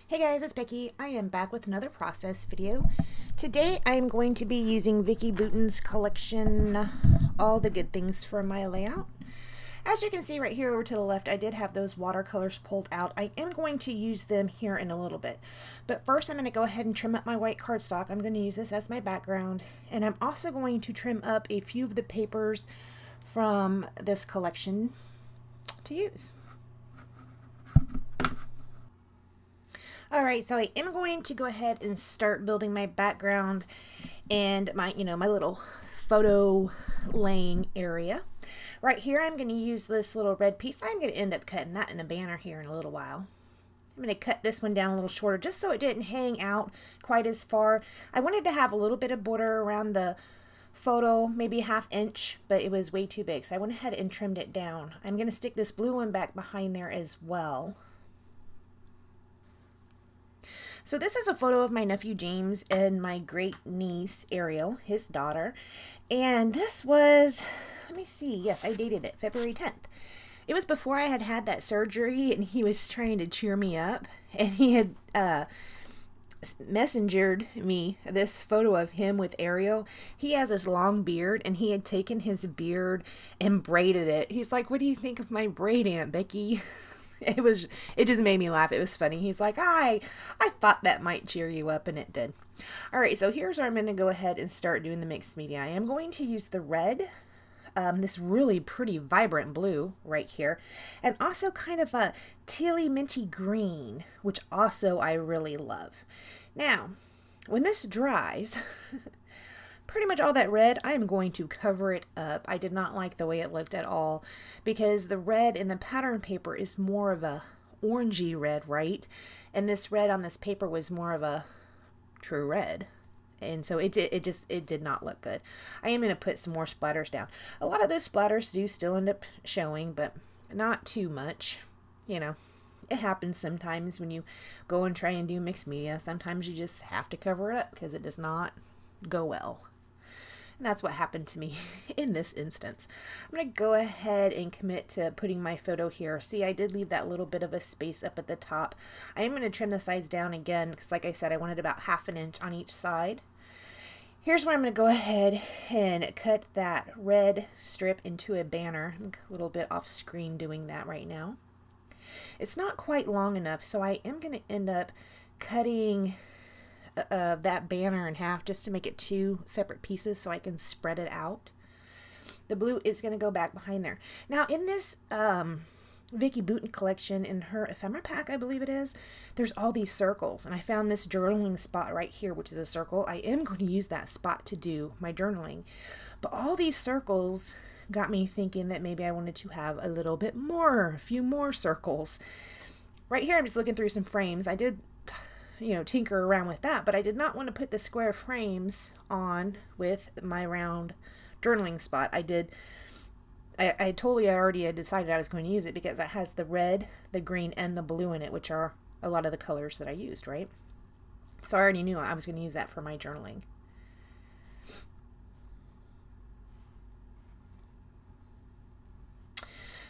Hey guys, it's Becky. I am back with another process video. Today I am going to be using Vicki Boutin's collection, All the Good Things for my layout. As you can see right here over to the left, I did have those watercolors pulled out. I am going to use them here in a little bit. But first I'm going to go ahead and trim up my white cardstock. I'm going to use this as my background. And I'm also going to trim up a few of the papers from this collection to use. Alright, so I am going to go ahead and start building my background and my little photo laying area. Right here I'm going to use this little red piece. I'm going to end up cutting that in a banner here in a little while. I'm going to cut this one down a little shorter just so it didn't hang out quite as far. I wanted to have a little bit of border around the photo, maybe 1/2 inch, but it was way too big, so I went ahead and trimmed it down. I'm going to stick this blue one back behind there as well. So this is a photo of my nephew James and my great niece Ariel, his daughter. And this was, let me see, yes, I dated it, February 10th. It was before I had had that surgery, and he was trying to cheer me up. And he had messengered me this photo of him with Ariel. He has this long beard, and he had taken his beard and braided it. He's like, "What do you think of my braid, Aunt Becky?" It just made me laugh. It was funny. He's like, I thought that might cheer you up, and it did. All right, so here's where I'm going to go ahead and start doing the mixed media. I am going to use the red, this really pretty vibrant blue right here, and also kind of a tealy minty green, which also I really love. Now, when this dries, pretty much all that red, I am going to cover it up. I did not like the way it looked at all because the red in the pattern paper is more of a orangey red, right? And this red on this paper was more of a true red. And so it did not look good. I am going to put some more splatters down. A lot of those splatters do still end up showing, but not too much. You know, it happens sometimes when you go and try and do mixed media. Sometimes you just have to cover it up because it does not go well. And that's what happened to me in this instance. I'm going to go ahead and commit to putting my photo here. See, I did leave that little bit of a space up at the top. I am going to trim the sides down again because, like I said, I wanted about 1/2 inch on each side. Here's where I'm going to go ahead and cut that red strip into a banner. I'm a little bit off screen doing that right now. It's not quite long enough, so I am going to end up cutting that banner in half just to make it 2 separate pieces so I can spread it out. The blue is going to go back behind there. Now in this Vicki Boutin collection, in her ephemera pack, I believe it is, there's all these circles, and I found this journaling spot right here, which is a circle. I am going to use that spot to do my journaling, but all these circles got me thinking that maybe I wanted to have a little bit more, a few more circles. Right here I'm just looking through some frames. I did tinker around with that, but I did not want to put the square frames on with my round journaling spot. I totally already had decided I was going to use it because it has the red, the green, and the blue in it, which are a lot of the colors that I used, right? So I already knew I was going to use that for my journaling.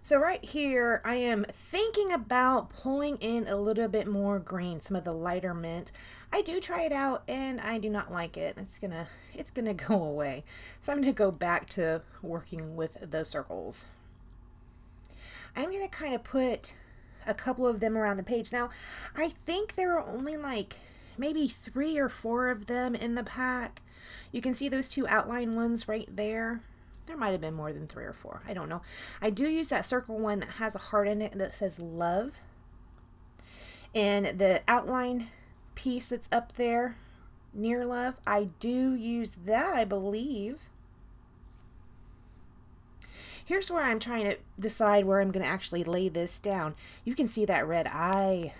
So right here, I am thinking about pulling in a little bit more green, some of the lighter mint. I do try it out and I do not like it. It's gonna go away. So I'm gonna go back to working with those circles. I'm gonna kind of put a couple of them around the page. Now, I think there are only like maybe 3 or 4 of them in the pack. You can see those 2 outline ones right there. There might have been more than 3 or 4. I don't know. I do use that circle one that has a heart in it that says love. And the outline piece that's up there near love, I do use that, I believe. Here's where I'm trying to decide where I'm going to actually lay this down. You can see that red eye.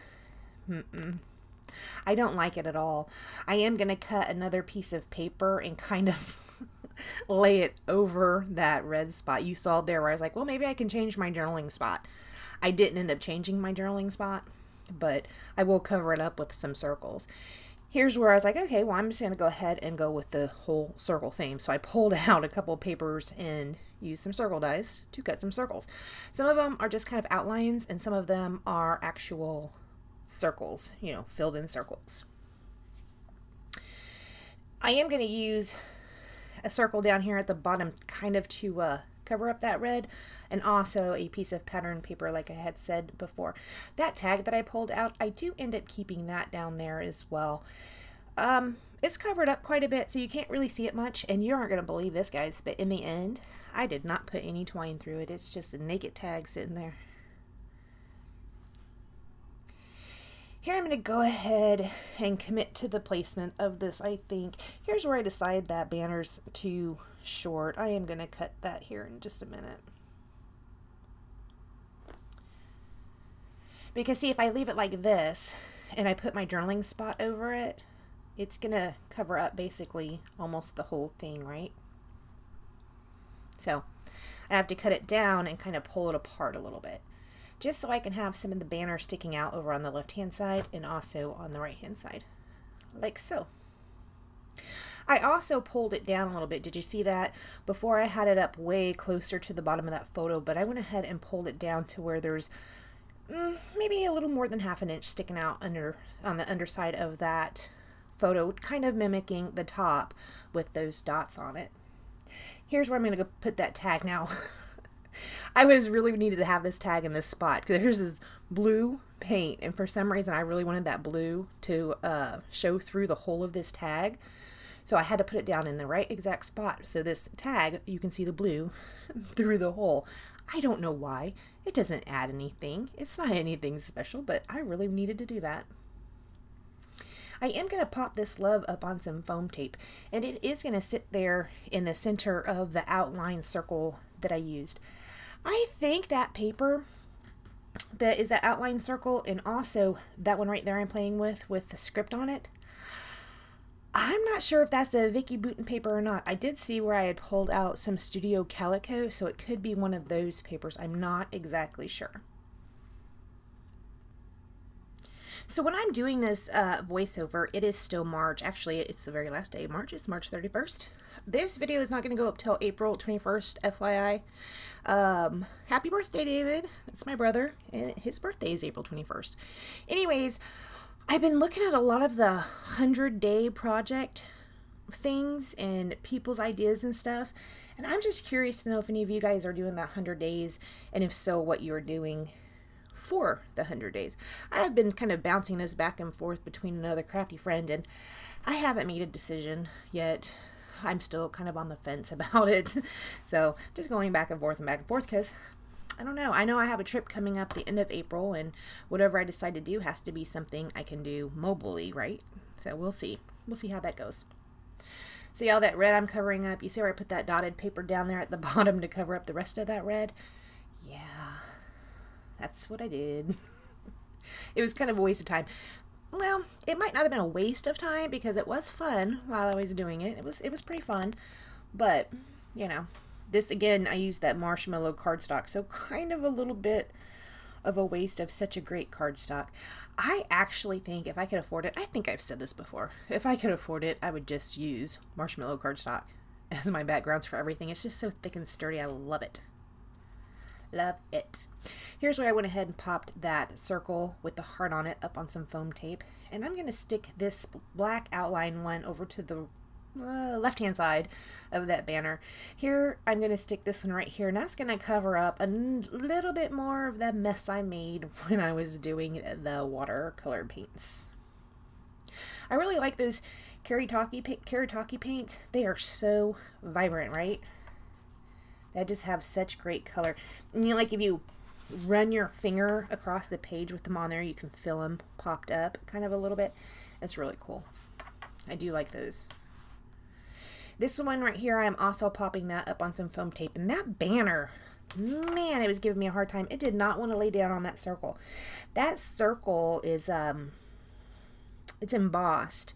I don't like it at all. I am going to cut another piece of paper and kind of lay it over that red spot. You saw there where I was like, well, maybe I can change my journaling spot. I didn't end up changing my journaling spot, but I will cover it up with some circles. Here's where I was like, okay, well, I'm just going to go ahead and go with the whole circle theme. So I pulled out a couple of papers and used some circle dies to cut some circles. Some of them are just kind of outlines, and some of them are actual circles, you know, filled in circles. I am going to use a circle down here at the bottom kind of to cover up that red, and also a piece of pattern paper like I had said before. That tag that I pulled out, I do end up keeping that down there as well. It's covered up quite a bit, so you can't really see it much, and you aren't going to believe this, guys, but in the end, I did not put any twine through it. It's just a naked tag sitting there. Here I'm going to go ahead and commit to the placement of this, I think. Here's where I decide that banner's too short. I am going to cut that here in just a minute. Because see, if I leave it like this, and I put my journaling spot over it, it's going to cover up basically almost the whole thing, right? So I have to cut it down and kind of pull it apart a little bit, just so I can have some of the banner sticking out over on the left-hand side and also on the right-hand side, like so. I also pulled it down a little bit. Did you see that? Before I had it up way closer to the bottom of that photo, but I went ahead and pulled it down to where there's maybe a little more than half an inch sticking out on the underside of that photo, kind of mimicking the top with those dots on it. Here's where I'm going to go put that tag now. I was really needed to have this tag in this spot because there's this blue paint, and for some reason I really wanted that blue to show through the whole of this tag, so I had to put it down in the right exact spot so this tag, you can see the blue through the hole. I don't know why. It doesn't add anything. It's not anything special, but I really needed to do that. I am going to pop this love up on some foam tape, and it is going to sit there in the center of the outline circle that I used. I think that paper that is that outline circle, and also that one right there I'm playing with the script on it, I'm not sure if that's a Vicki Boutin paper or not. I did see where I had pulled out some Studio Calico, so it could be one of those papers. I'm not exactly sure. So when I'm doing this voiceover, it is still March. Actually, it's the very last day of March. It's March 31st. This video is not going to go up till April 21st, FYI. Happy birthday, David. That's my brother, and his birthday is April 21st. Anyways, I've been looking at a lot of the 100-day project things and people's ideas and stuff, and I'm just curious to know if any of you guys are doing that 100 days, and if so, what you're doing for the 100 days. I have been kind of bouncing this back and forth between another crafty friend, and I haven't made a decision yet. I'm still kind of on the fence about it. So just going back and forth because I don't know. I know I have a trip coming up the end of April, and whatever I decide to do has to be something I can do mobilely, right? So we'll see. We'll see how that goes. See all that red I'm covering up? You see where I put that dotted paper down there at the bottom to cover up the rest of that red? Yeah. That's what I did. It was kind of a waste of time. Well, it might not have been a waste of time because it was fun while I was doing it. It was pretty fun. But, you know, this again, I used that marshmallow cardstock, so kind of a little bit of a waste of such a great cardstock. I actually think if I could afford it, I think I've said this before, if I could afford it, I would just use marshmallow cardstock as my backgrounds for everything. It's just so thick and sturdy. I love it. Love it. Here's where I went ahead and popped that circle with the heart on it up on some foam tape, and I'm going to stick this black outline one over to the left hand side of that banner. Here I'm going to stick this one right here, and that's going to cover up a little bit more of the mess I made when I was doing the watercolor paints. I really like those Karitake paints. They are so vibrant, right? They just have such great color. And you know, like if you run your finger across the page with them on there, you can feel them popped up kind of a little bit. It's really cool. I do like those. This one right here, I'm also popping that up on some foam tape. And that banner, man, it was giving me a hard time. It did not want to lay down on that circle. That circle is, it's embossed.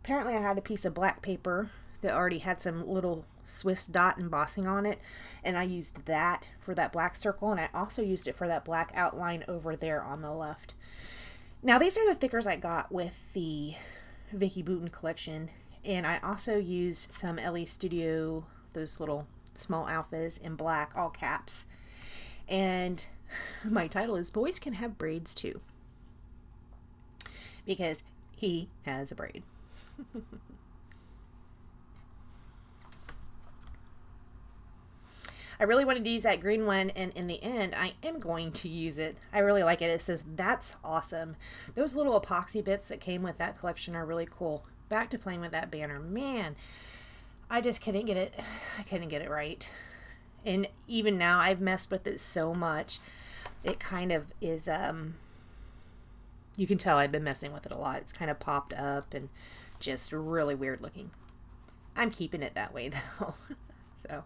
Apparently I had a piece of black paper that already had some little Swiss dot embossing on it, and I used that for that black circle, and I also used it for that black outline over there on the left. Now these are the thickers I got with the Vicki Boutin collection, and I also used some LA Studio, those little small alphas in black, all caps, and my title is Boys Can Have Braids Too. because he has a braid. I really wanted to use that green one, and in the end, I am going to use it. I really like it. It says, "That's awesome." Those little epoxy bits that came with that collection are really cool. Back to playing with that banner. Man, I just couldn't get it. I couldn't get it right. And even now, I've messed with it so much. It kind of is, you can tell I've been messing with it a lot. It's kind of popped up and just really weird looking. I'm keeping it that way, though. So.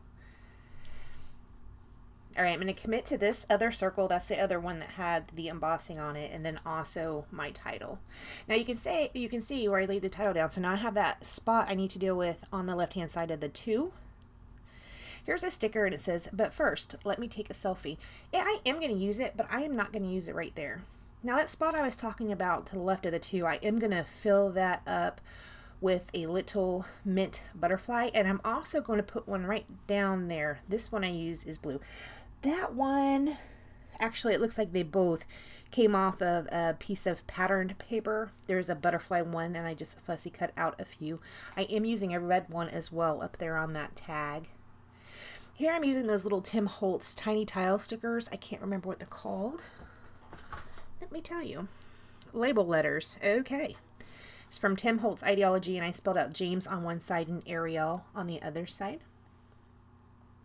All right, I'm going to commit to this other circle. That's the other one that had the embossing on it, and then also my title. Now you can see where I laid the title down. So now I have that spot I need to deal with on the left-hand side of the 2. Here's a sticker, and it says, "But first, let me take a selfie." Yeah, I am going to use it, but I am not going to use it right there. Now that spot I was talking about to the left of the 2, I am going to fill that up with a little mint butterfly, and I'm also going to put one right down there. This one I use is blue. That one, actually, it looks like they both came off of a piece of patterned paper. There's a butterfly one, and I just fussy cut out a few. I am using a red one as well up there on that tag. Here I'm using those little Tim Holtz tiny tile stickers. I can't remember what they're called. Let me tell you. Label letters. Okay. It's from Tim Holtz Ideology, and I spelled out James on one side and Ariel on the other side.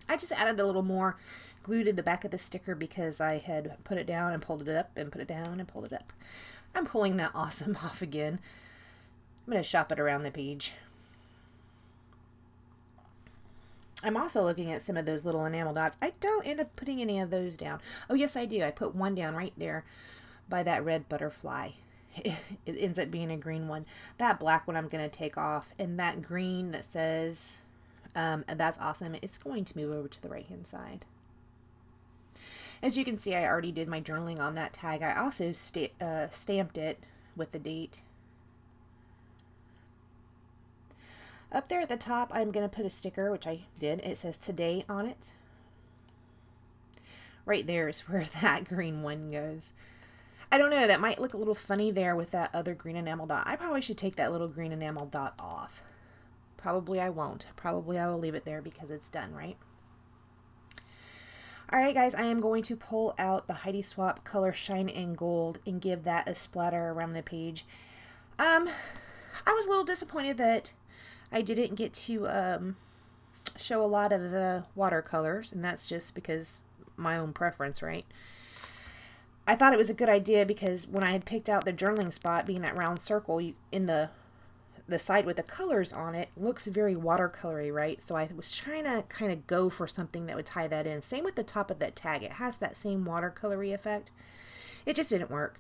I just added a little more glue to the back of the sticker because I had put it down and pulled it up and put it down and pulled it up. I'm pulling that awesome off again. I'm going to shop it around the page. I'm also looking at some of those little enamel dots. I don't end up putting any of those down. Oh, yes, I do. I put one down right there by that red butterfly. It ends up being a green one. That black one I'm going to take off. And that green that says, "That's awesome," it's going to move over to the right-hand side. As you can see, I already did my journaling on that tag. I also stamped it with the date. Up there at the top, I'm going to put a sticker, which I did. It says "Today" on it. Right there is where that green one goes. I don't know, that might look a little funny there with that other green enamel dot. I probably should take that little green enamel dot off. Probably I won't. Probably I will leave it there because it's done, right? Alright guys, I am going to pull out the Heidi Swapp Color Shine in Gold and give that a splatter around the page. I was a little disappointed that I didn't get to show a lot of the watercolors, and that's just because my own preference, right? I thought it was a good idea because when I had picked out the journaling spot, being that round circle in the side with the colors on it, looks very watercolory, right? So I was trying to kind of go for something that would tie that in. Same with the top of that tag. It has that same watercolory effect. It just didn't work.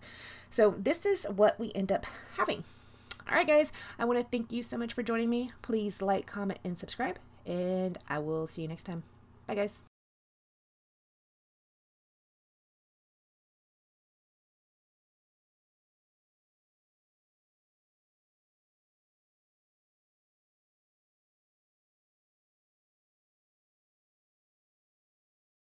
So this is what we end up having. All right, guys, I want to thank you so much for joining me. Please like, comment, and subscribe, and I will see you next time. Bye, guys.